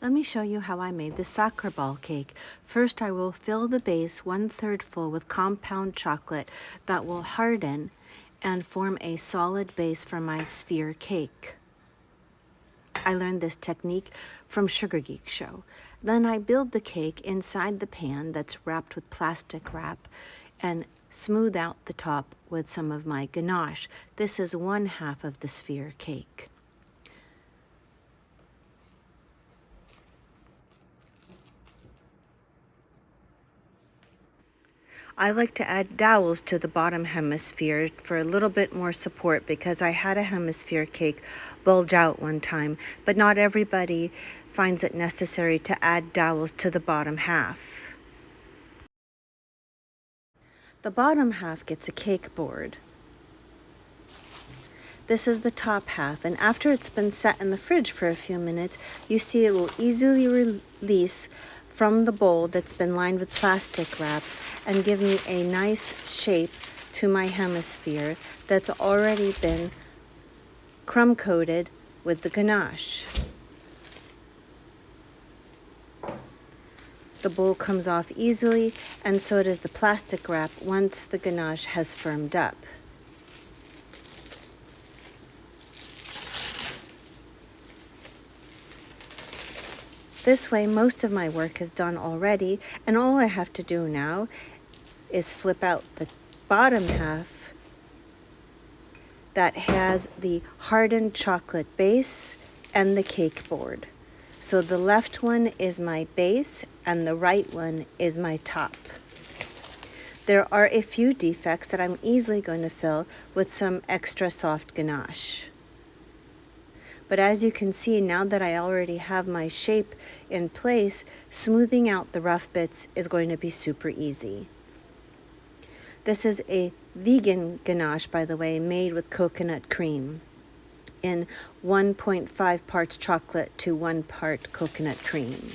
Let me show you how I made the soccer ball cake. First, I will fill the base 1/3 full with compound chocolate that will harden and form a solid base for my sphere cake. I learned this technique from Sugar Geek Show. Then I build the cake inside the pan that's wrapped with plastic wrap and smooth out the top with some of my ganache. This is 1/2 of the sphere cake. I like to add dowels to the bottom hemisphere for a little bit more support because I had a hemisphere cake bulge out one time, but not everybody finds it necessary to add dowels to the bottom half. The bottom half gets a cake board. This is the top half, and after it's been set in the fridge for a few minutes, you see it will easily release from the bowl that's been lined with plastic wrap and give me a nice shape to my hemisphere that's already been crumb coated with the ganache. The bowl comes off easily, and so does the plastic wrap once the ganache has firmed up. This way, most of my work is done already, and all I have to do now is flip out the bottom half that has the hardened chocolate base and the cake board. So the left one is my base and the right one is my top. There are a few defects that I'm easily going to fill with some extra soft ganache. But as you can see, now that I already have my shape in place, smoothing out the rough bits is going to be super easy. This is a vegan ganache, by the way, made with coconut cream in 1.5 parts chocolate to 1 part coconut cream.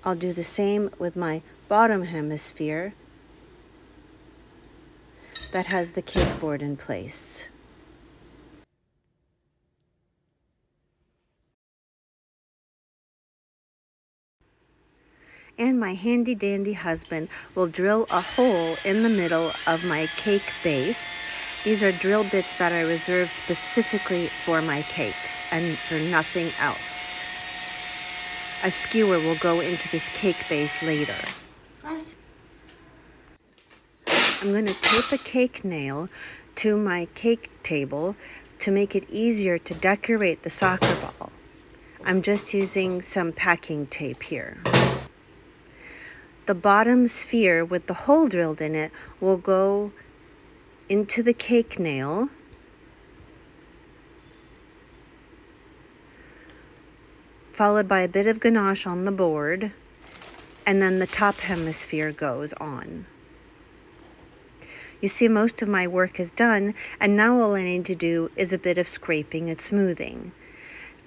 I'll do the same with my bottom hemisphere that has the cake board in place. And my handy dandy husband will drill a hole in the middle of my cake base. These are drill bits that I reserve specifically for my cakes and for nothing else. A skewer will go into this cake base later. I'm going to tape a cake nail to my cake table to make it easier to decorate the soccer ball. I'm just using some packing tape here. The bottom sphere with the hole drilled in it will go into the cake nail, followed by a bit of ganache on the board, and then the top hemisphere goes on. You see, most of my work is done, and now all I need to do is a bit of scraping and smoothing.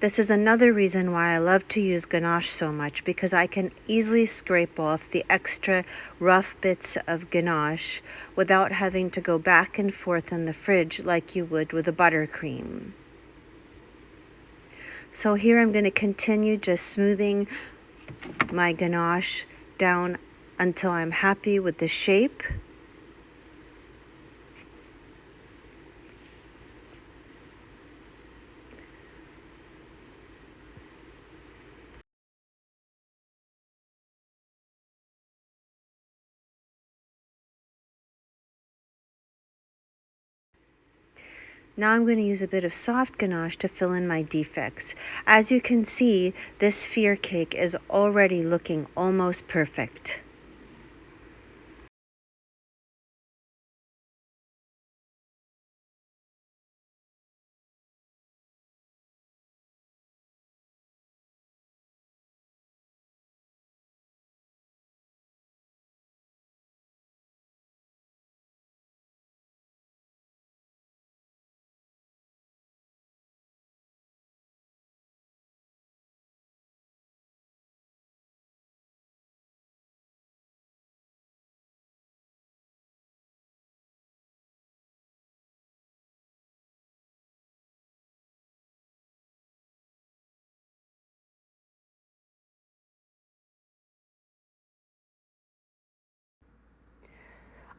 This is another reason why I love to use ganache so much, because I can easily scrape off the extra rough bits of ganache without having to go back and forth in the fridge like you would with a buttercream. So here I'm going to continue just smoothing my ganache down until I'm happy with the shape. Now I'm going to use a bit of soft ganache to fill in my defects. As you can see, this sphere cake is already looking almost perfect.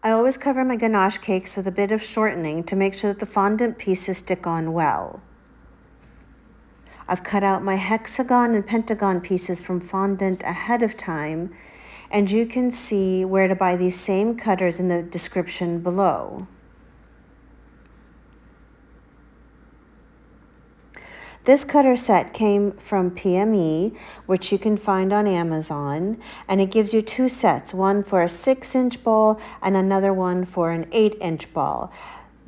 I always cover my ganache cakes with a bit of shortening to make sure that the fondant pieces stick on well. I've cut out my hexagon and pentagon pieces from fondant ahead of time, and you can see where to buy these same cutters in the description below. This cutter set came from PME, which you can find on Amazon, and it gives you two sets, one for a 6-inch ball and another one for an 8-inch ball.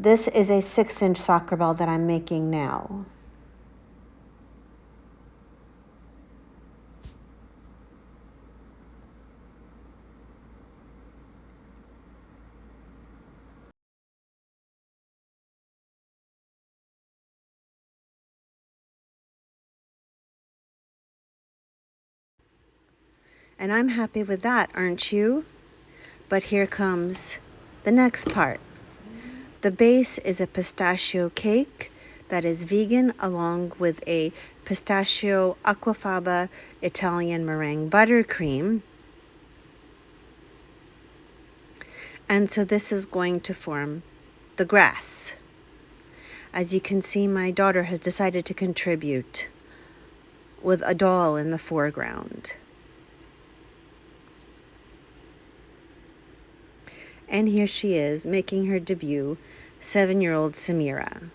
This is a 6-inch soccer ball that I'm making now. And I'm happy with that, aren't you? But here comes the next part. The base is a pistachio cake that is vegan, along with a pistachio Aquafaba Italian meringue buttercream. And so this is going to form the grass. As you can see, my daughter has decided to contribute with a doll in the foreground. And here she is, making her debut, 7-year-old Samira.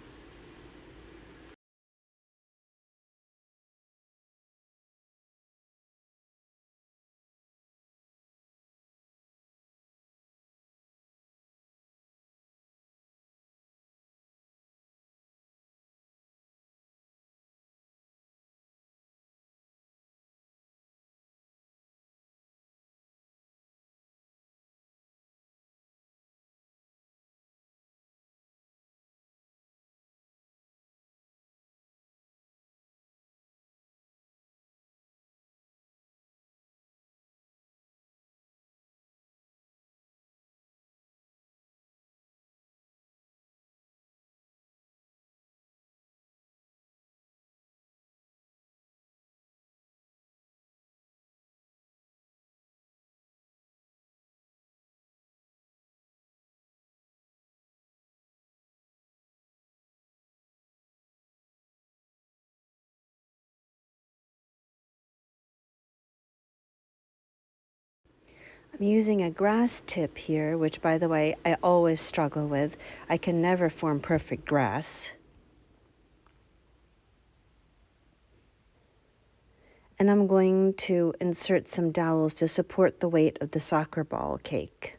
I'm using a grass tip here, which, by the way, I always struggle with. I can never form perfect grass. And I'm going to insert some dowels to support the weight of the soccer ball cake.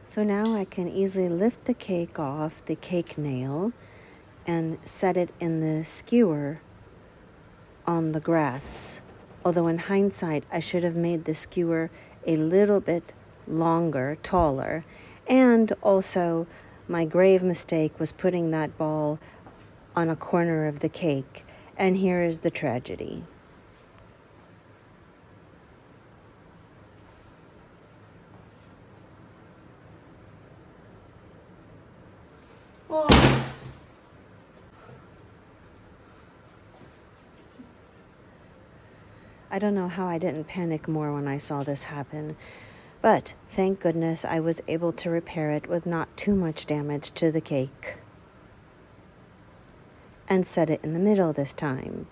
So now I can easily lift the cake off the cake nail and set it in the skewer on the grass. Although in hindsight, I should have made the skewer a little bit longer, taller. And also, my grave mistake was putting that ball on a corner of the cake. And here is the tragedy. I don't know how I didn't panic more when I saw this happen, but thank goodness I was able to repair it with not too much damage to the cake and set it in the middle this time.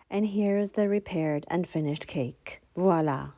And here's the repaired and finished cake. Voila!